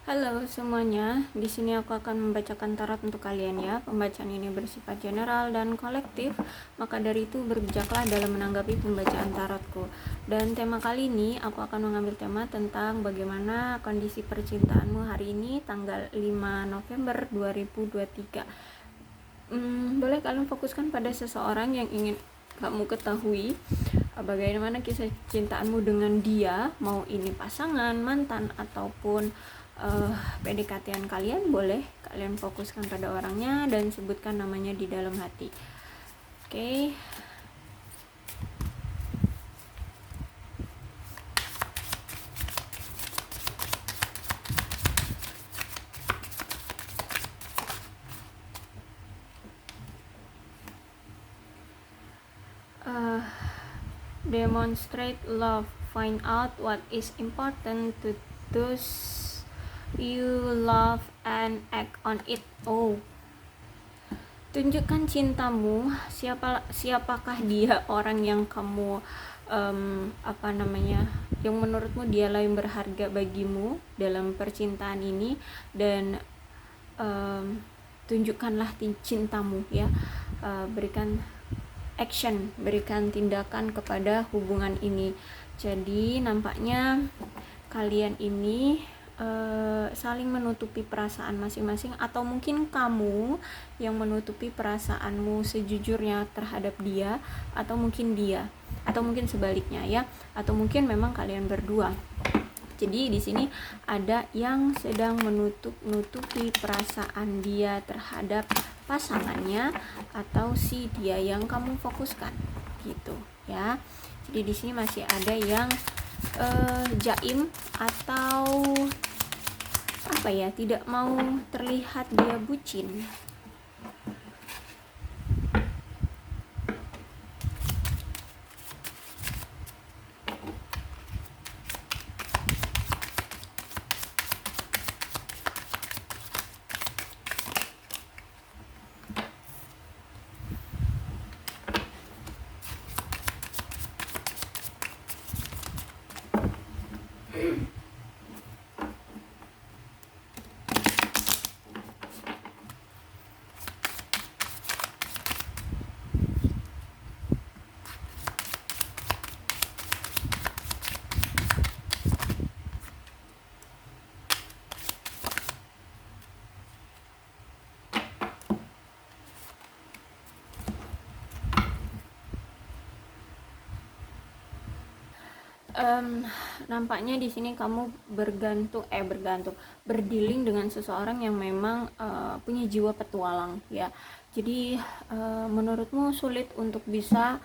Halo semuanya, di sini aku akan membacakan tarot untuk kalian ya. Pembacaan ini bersifat general dan kolektif, maka dari itu berbijaklah dalam menanggapi pembacaan tarotku. Dan tema kali ini aku akan mengambil tema tentang bagaimana kondisi percintaanmu hari ini tanggal 5 November 2023. Boleh kalian fokuskan pada seseorang yang ingin kamu ketahui bagaimana kisah cintaanmu dengan dia, mau ini pasangan, mantan, ataupun PDKT-an kalian. Boleh kalian fokuskan pada orangnya dan sebutkan namanya di dalam hati. Oke. Demonstrate love, find out what is important to those you love and act on it. Tunjukkan cintamu. Siapakah dia, orang yang kamu yang menurutmu dialah yang berharga bagimu dalam percintaan ini, dan tunjukkanlah cintamu ya. Berikan action, berikan tindakan kepada hubungan ini. Jadi nampaknya kalian ini saling menutupi perasaan masing-masing, atau mungkin kamu yang menutupi perasaanmu sejujurnya terhadap dia, atau mungkin dia, atau mungkin sebaliknya ya, atau mungkin memang kalian berdua. Jadi di sini ada yang sedang menutupi perasaan dia terhadap pasangannya, atau si dia yang kamu fokuskan gitu ya. Jadi di sini masih ada yang jaim, atau tidak mau terlihat dia bucin. Nampaknya di sini kamu berdealing dengan seseorang yang memang punya jiwa petualang ya. Jadi menurutmu sulit untuk bisa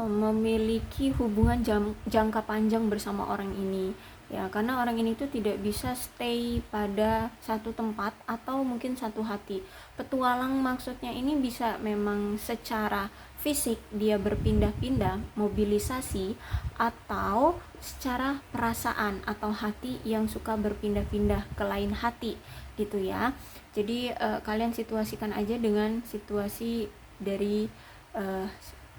memiliki hubungan jangka panjang bersama orang ini ya, karena orang ini tuh tidak bisa stay pada satu tempat atau mungkin satu hati. Petualang maksudnya ini bisa memang secara fisik dia berpindah-pindah, mobilisasi, atau secara perasaan atau hati yang suka berpindah-pindah ke lain hati gitu ya. Jadi kalian situasikan aja dengan situasi dari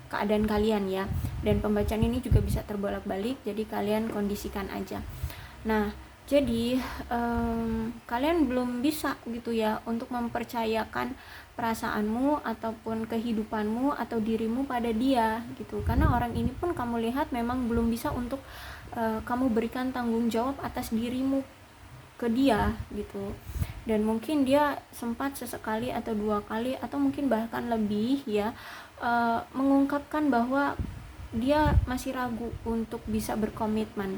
keadaan kalian ya, dan pembacaan ini juga bisa terbolak-balik, jadi kalian kondisikan aja. Nah jadi kalian belum bisa gitu ya untuk mempercayakan perasaanmu ataupun kehidupanmu atau dirimu pada dia gitu, karena orang ini pun kamu lihat memang belum bisa untuk kamu berikan tanggung jawab atas dirimu ke dia gitu. Dan mungkin dia sempat sesekali atau dua kali atau mungkin bahkan lebih ya mengungkapkan bahwa dia masih ragu untuk bisa berkomitmen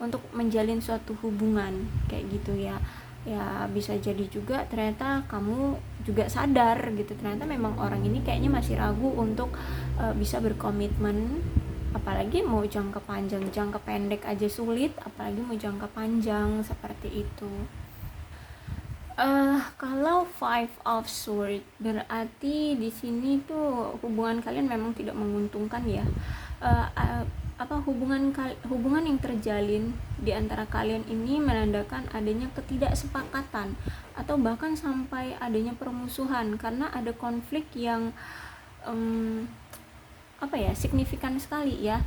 untuk menjalin suatu hubungan kayak gitu ya. Ya bisa jadi juga ternyata kamu juga sadar gitu, ternyata memang orang ini kayaknya masih ragu untuk bisa berkomitmen, apalagi mau jangka panjang. Jangka pendek aja sulit, apalagi mau jangka panjang seperti itu. Kalau Five of Swords berarti di sini tuh hubungan kalian memang tidak menguntungkan ya. Hubungan yang terjalin di antara kalian ini menandakan adanya ketidaksepakatan atau bahkan sampai adanya permusuhan, karena ada konflik yang signifikan sekali ya.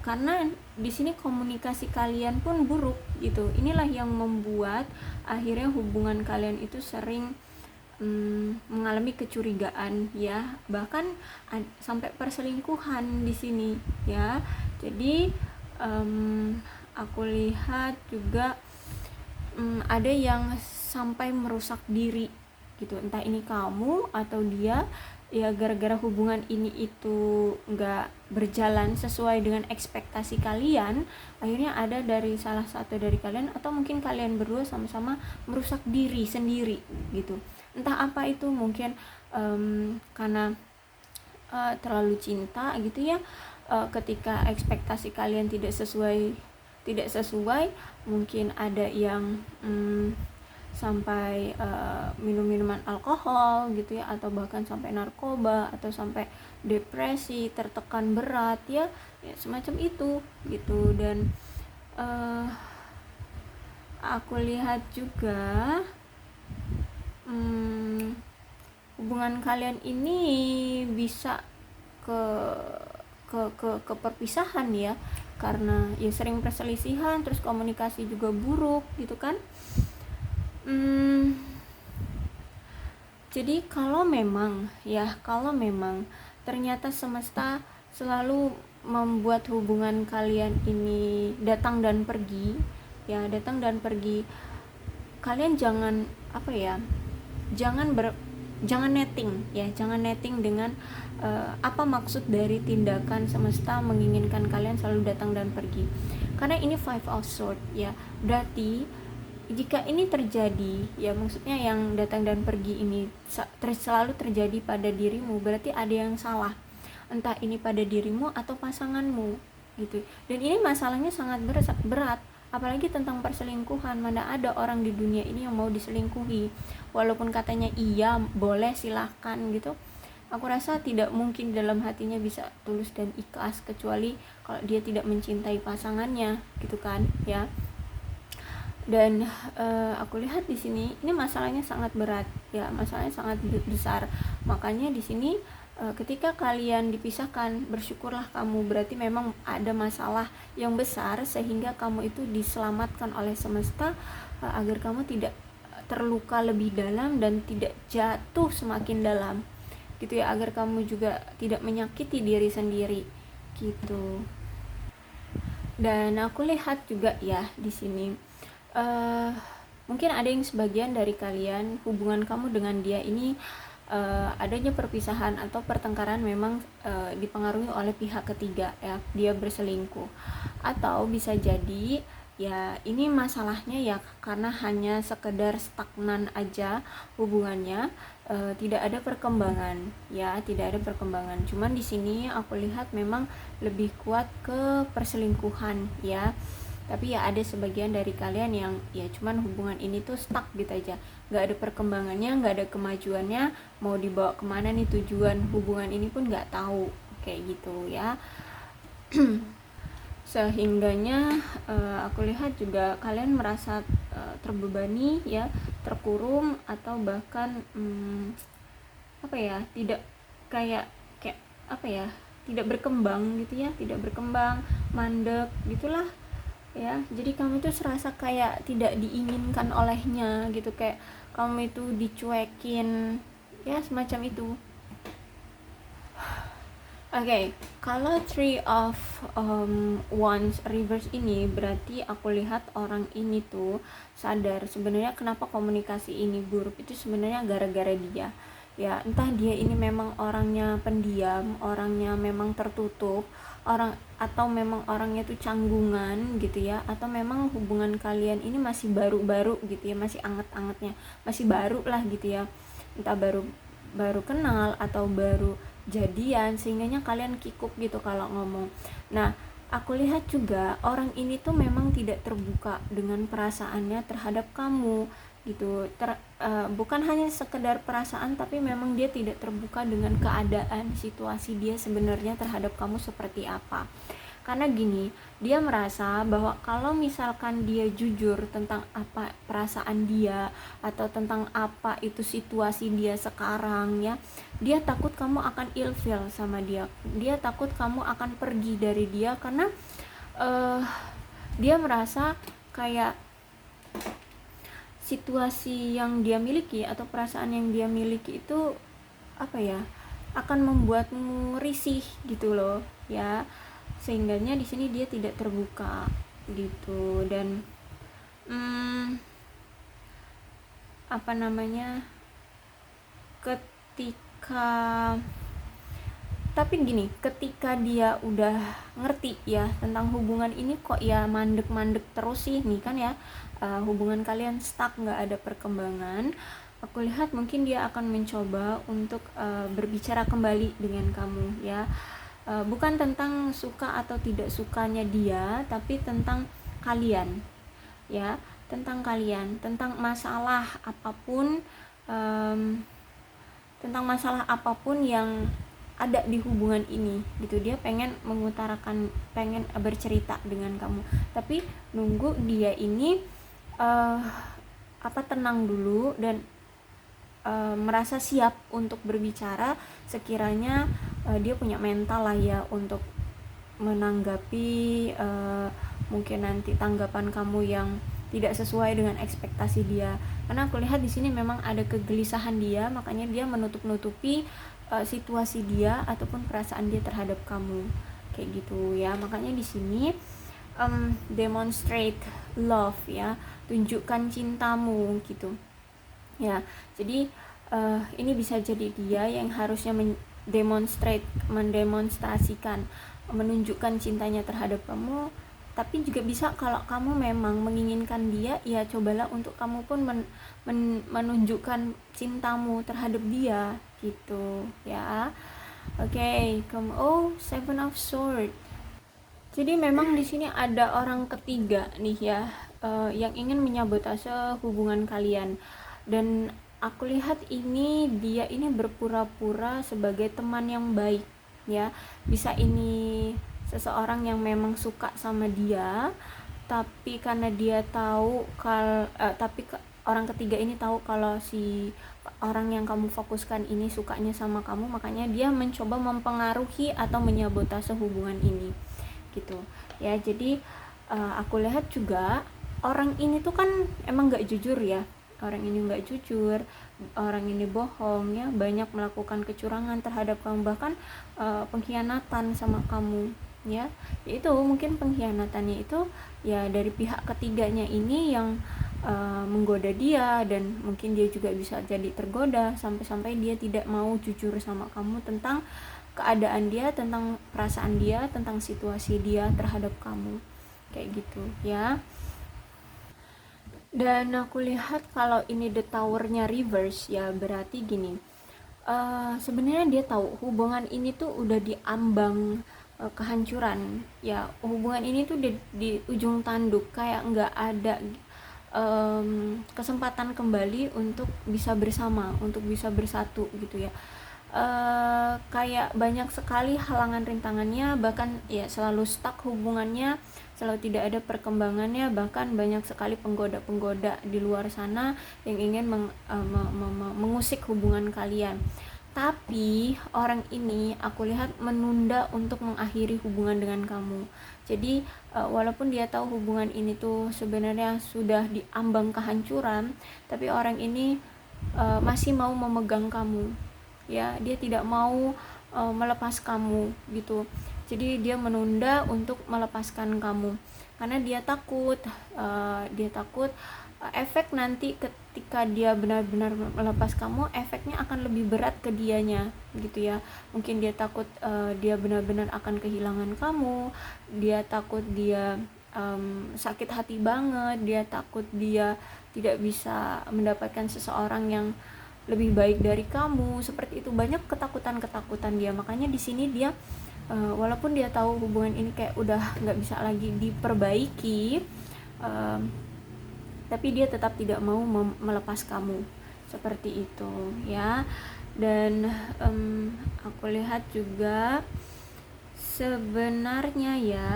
karena di sini komunikasi kalian pun buruk gitu. Inilah yang membuat akhirnya hubungan kalian itu sering mengalami kecurigaan ya, bahkan sampai perselingkuhan di sini ya. Jadi aku lihat juga ada yang sampai merusak diri gitu, entah ini kamu atau dia ya, gara-gara hubungan ini itu nggak berjalan sesuai dengan ekspektasi kalian, akhirnya ada dari salah satu dari kalian atau mungkin kalian berdua sama-sama merusak diri sendiri gitu. Entah apa itu, mungkin karena terlalu cinta gitu ya, ketika ekspektasi kalian tidak sesuai, mungkin ada yang sampai minum minuman alkohol gitu ya, atau bahkan sampai narkoba, atau sampai depresi, tertekan berat ya, semacam itu gitu. Dan aku lihat juga hubungan kalian ini bisa ke perpisahan ya, karena ya sering perselisihan, terus komunikasi juga buruk gitu kan. Jadi kalau memang ternyata semesta selalu membuat hubungan kalian ini datang dan pergi, kalian jangan jangan netting dengan apa maksud dari tindakan semesta menginginkan kalian selalu datang dan pergi, karena ini five of swords ya. Berarti jika ini terjadi ya, maksudnya yang datang dan pergi ini selalu terjadi pada dirimu, berarti ada yang salah, entah ini pada dirimu atau pasanganmu gitu. Dan ini masalahnya sangat berat, apalagi tentang perselingkuhan. Mana ada orang di dunia ini yang mau diselingkuhi, walaupun katanya iya boleh silahkan gitu. Aku rasa tidak mungkin dalam hatinya bisa tulus dan ikhlas, kecuali kalau dia tidak mencintai pasangannya gitu kan ya. Dan aku lihat di sini ini masalahnya sangat berat ya, masalahnya sangat besar. Makanya di sini ketika kalian dipisahkan, bersyukurlah kamu, berarti memang ada masalah yang besar sehingga kamu itu diselamatkan oleh semesta, agar kamu tidak terluka lebih dalam dan tidak jatuh semakin dalam gitu ya, agar kamu juga tidak menyakiti diri sendiri gitu. Dan aku lihat juga ya di sini mungkin ada yang sebagian dari kalian, hubungan kamu dengan dia ini adanya perpisahan atau pertengkaran memang dipengaruhi oleh pihak ketiga ya, dia berselingkuh. Atau bisa jadi ya ini masalahnya ya karena hanya sekedar stagnan aja hubungannya, tidak ada perkembangan ya, tidak ada perkembangan. Cuman di sini aku lihat memang lebih kuat ke perselingkuhan ya. Tapi ya ada sebagian dari kalian yang ya cuman hubungan ini tuh stuck gitu aja, nggak ada perkembangannya, nggak ada kemajuannya, mau dibawa kemana nih tujuan hubungan ini pun nggak tahu, kayak gitu ya. Sehingganya aku lihat juga kalian merasa terbebani ya, terkurung, atau bahkan tidak kayak tidak berkembang gitu ya, tidak berkembang, mandek gitulah ya. Jadi kamu itu serasa kayak tidak diinginkan olehnya gitu, kayak kamu itu dicuekin ya, semacam itu. Oke, kalau Three of Wands reverse ini berarti aku lihat orang ini tuh sadar sebenarnya kenapa komunikasi ini buruk itu sebenarnya gara-gara dia ya. Entah dia ini memang orangnya pendiam, orangnya memang tertutup, atau memang orangnya tuh canggungan gitu ya, atau memang hubungan kalian ini masih baru-baru gitu ya, masih anget-angetnya, masih baru lah gitu ya, entah baru kenal atau baru jadian, sehingganya kalian kikuk gitu kalau ngomong. Nah, aku lihat juga orang ini tuh memang tidak terbuka dengan perasaannya terhadap kamu gitu. Bukan hanya sekedar perasaan, tapi memang dia tidak terbuka dengan keadaan situasi dia sebenarnya terhadap kamu seperti apa. Karena gini, dia merasa bahwa kalau misalkan dia jujur tentang apa perasaan dia atau tentang apa itu situasi dia sekarang ya, dia takut kamu akan ilfeel sama dia, dia takut kamu akan pergi dari dia, karena dia merasa kayak situasi yang dia miliki atau perasaan yang dia miliki itu apa ya, akan membuatmu risih gitu loh ya, sehingganya di sini dia tidak terbuka gitu. Dan apa namanya, ketika tapi gini, ketika dia udah ngerti ya tentang hubungan ini, kok ya mandek-mandek terus sih nih kan ya, hubungan kalian stuck, nggak ada perkembangan, aku lihat mungkin dia akan mencoba untuk berbicara kembali dengan kamu ya. Bukan tentang suka atau tidak sukanya dia, tapi tentang kalian ya, tentang kalian, tentang masalah apapun, tentang masalah apapun yang ada di hubungan ini gitu. Dia pengen mengutarakan, pengen bercerita dengan kamu, tapi nunggu dia ini tenang dulu dan merasa siap untuk berbicara, sekiranya dia punya mental lah ya untuk menanggapi mungkin nanti tanggapan kamu yang tidak sesuai dengan ekspektasi dia. Karena aku lihat di sini memang ada kegelisahan dia, makanya dia menutup-nutupi situasi dia ataupun perasaan dia terhadap kamu kayak gitu ya. Makanya di sini demonstrate love ya, tunjukkan cintamu gitu ya. Jadi ini bisa jadi dia yang harusnya mendemonstrasikan, menunjukkan cintanya terhadap kamu. Tapi juga bisa kalau kamu memang menginginkan dia, ya cobalah untuk kamu pun menunjukkan cintamu terhadap dia gitu ya. Oke, come Seven of Swords. Jadi memang di sini ada orang ketiga nih ya, yang ingin menyabotase hubungan kalian. Dan aku lihat ini dia ini berpura-pura sebagai teman yang baik ya. Bisa ini seseorang yang memang suka sama dia, tapi karena dia tahu orang ketiga ini tahu kalau si orang yang kamu fokuskan ini sukanya sama kamu, makanya dia mencoba mempengaruhi atau menyabotase hubungan ini gitu ya. Jadi aku lihat juga orang ini tuh kan emang gak jujur ya, orang ini gak jujur, orang ini bohong ya, banyak melakukan kecurangan terhadap kamu, bahkan pengkhianatan sama kamu ya. Itu mungkin pengkhianatannya itu ya dari pihak ketiganya ini yang menggoda dia, dan mungkin dia juga bisa jadi tergoda sampai-sampai dia tidak mau jujur sama kamu tentang keadaan dia, tentang perasaan dia, tentang situasi dia terhadap kamu kayak gitu ya. Dan aku lihat kalau ini the towernya reverse ya, berarti gini, sebenarnya dia tahu hubungan ini tuh udah diambang kehancuran ya. Hubungan ini tuh di ujung tanduk, kayak nggak ada kesempatan kembali untuk bisa bersama, untuk bisa bersatu gitu ya. Kayak banyak sekali halangan rintangannya, bahkan ya selalu stuck hubungannya, selalu tidak ada perkembangannya, bahkan banyak sekali penggoda-penggoda di luar sana yang ingin mengusik hubungan kalian. Tapi orang ini aku lihat menunda untuk mengakhiri hubungan dengan kamu. Jadi walaupun dia tahu hubungan ini tuh sebenarnya sudah diambang kehancuran, tapi orang ini masih mau memegang kamu ya. Dia tidak mau melepas kamu gitu. Jadi dia menunda untuk melepaskan kamu karena dia takut efek nanti ketika dia benar-benar melepas kamu, efeknya akan lebih berat ke dianya gitu ya. Mungkin dia takut dia benar-benar akan kehilangan kamu, dia takut dia sakit hati banget, dia takut dia tidak bisa mendapatkan seseorang yang lebih baik dari kamu, seperti itu. Banyak ketakutan dia, makanya di sini dia walaupun dia tahu hubungan ini kayak udah nggak bisa lagi diperbaiki, tapi dia tetap tidak mau melepas kamu, seperti itu ya. Dan aku lihat juga sebenarnya ya,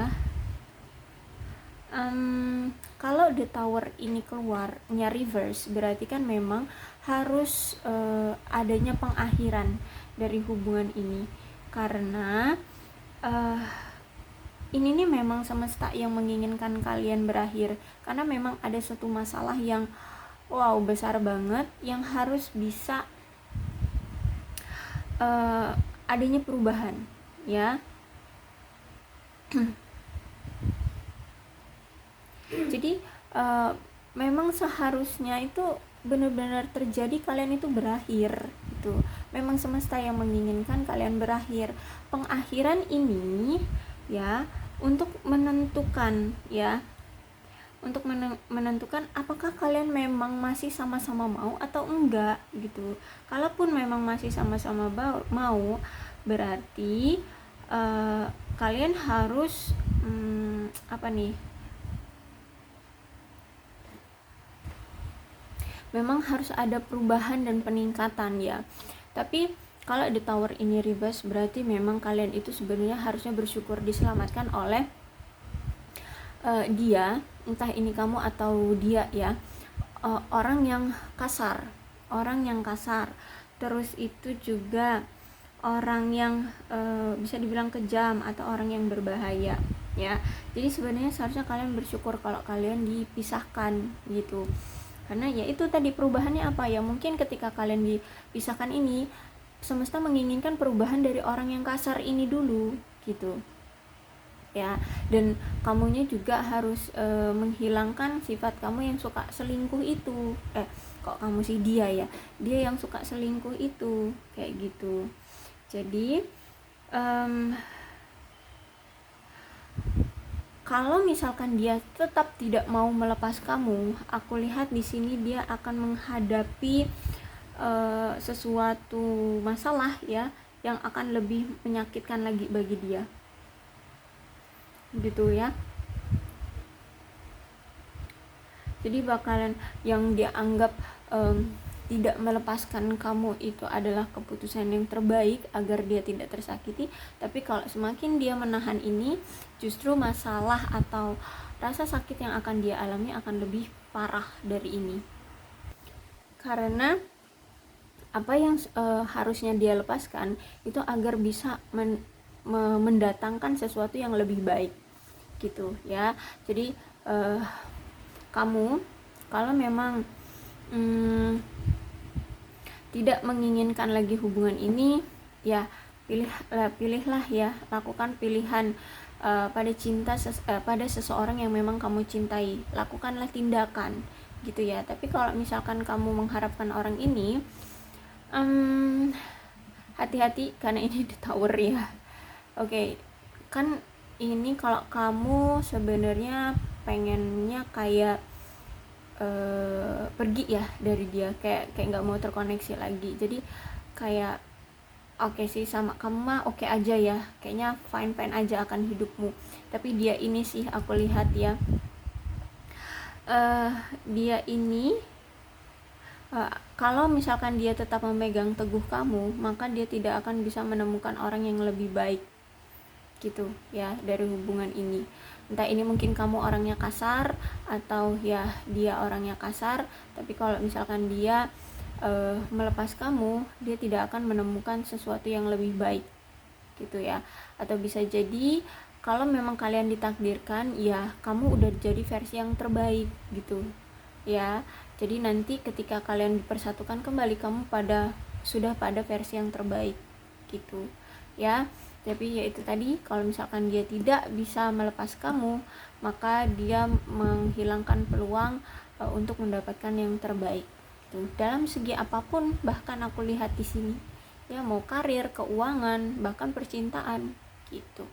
kalau the tower ini keluarnya reverse, berarti kan memang harus adanya pengakhiran dari hubungan ini, karena ini nih memang semesta yang menginginkan kalian berakhir, karena memang ada suatu masalah yang wow besar banget yang harus bisa adanya perubahan ya. Jadi memang seharusnya itu benar-benar terjadi, kalian itu berakhir itu. Memang semesta yang menginginkan kalian berakhir. Pengakhiran ini ya untuk menentukan ya, untuk menentukan apakah kalian memang masih sama-sama mau atau enggak gitu. Kalaupun memang masih sama-sama mau, berarti kalian harus memang harus ada perubahan dan peningkatan ya. Tapi kalau the tower ini reverse, berarti memang kalian itu sebenarnya harusnya bersyukur diselamatkan oleh dia, entah ini kamu atau dia ya, orang yang kasar, terus itu juga orang yang bisa dibilang kejam atau orang yang berbahaya ya. Jadi sebenarnya seharusnya kalian bersyukur kalau kalian dipisahkan gitu, karena ya itu tadi perubahannya apa ya, mungkin ketika kalian dipisahkan ini semesta menginginkan perubahan dari orang yang kasar ini dulu gitu ya. Dan kamunya juga harus menghilangkan sifat kamu yang suka selingkuh itu. Kok kamu sih, dia yang suka selingkuh itu kayak gitu. Jadi kalau misalkan dia tetap tidak mau melepas kamu, aku lihat di sini dia akan menghadapi sesuatu masalah ya yang akan lebih menyakitkan lagi bagi dia gitu ya. Jadi bakalan yang dia anggap tidak melepaskan kamu itu adalah keputusan yang terbaik agar dia tidak tersakiti. Tapi kalau semakin dia menahan ini, justru masalah atau rasa sakit yang akan dia alami akan lebih parah dari ini. Karena apa yang harusnya dia lepaskan itu agar bisa mendatangkan sesuatu yang lebih baik gitu ya. Jadi kamu kalau memang tidak menginginkan lagi hubungan ini ya, pilihlah ya, lakukan pilihan pada seseorang yang memang kamu cintai, lakukanlah tindakan gitu ya. Tapi kalau misalkan kamu mengharapkan orang ini, hati-hati karena ini di tower ya. Oke, kan ini kalau kamu sebenarnya pengennya kayak pergi ya dari dia, kayak nggak mau terkoneksi lagi. Jadi kayak oke sih sama kamu mah oke aja ya, kayaknya fine aja akan hidupmu. Tapi dia ini sih aku lihat ya, dia ini kalau misalkan dia tetap memegang teguh kamu, maka dia tidak akan bisa menemukan orang yang lebih baik gitu ya dari hubungan ini. Entah ini mungkin kamu orangnya kasar atau ya dia orangnya kasar, tapi kalau misalkan dia melepas kamu, dia tidak akan menemukan sesuatu yang lebih baik gitu ya. Atau bisa jadi kalau memang kalian ditakdirkan, ya kamu udah jadi versi yang terbaik gitu ya. Jadi nanti ketika kalian dipersatukan kembali, kamu sudah pada versi yang terbaik gitu ya. Tapi ya itu tadi, kalau misalkan dia tidak bisa melepas kamu, maka dia menghilangkan peluang untuk mendapatkan yang terbaik gitu. Dalam segi apapun, bahkan aku lihat di sini ya, mau karir, keuangan, bahkan percintaan gitu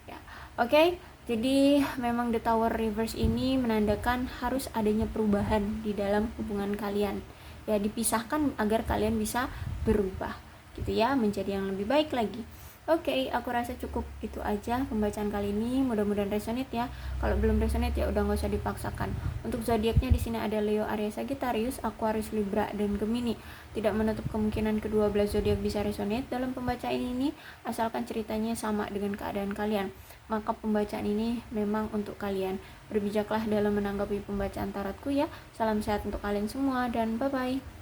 ya. Oke. Jadi memang the tower reverse ini menandakan harus adanya perubahan di dalam hubungan kalian ya, dipisahkan agar kalian bisa berubah gitu ya, menjadi yang lebih baik lagi. Oke, aku rasa cukup itu aja pembacaan kali ini. Mudah-mudahan resonate ya. Kalau belum resonate ya udah nggak usah dipaksakan. Untuk zodiaknya di sini ada Leo, Aries, Sagittarius, Aquarius, Libra, dan Gemini. Tidak menutup kemungkinan kedua belas zodiak bisa resonate dalam pembacaan ini, asalkan ceritanya sama dengan keadaan kalian. Maka pembacaan ini memang untuk kalian. Berbijaklah dalam menanggapi pembacaan tarotku ya. Salam sehat untuk kalian semua dan bye-bye.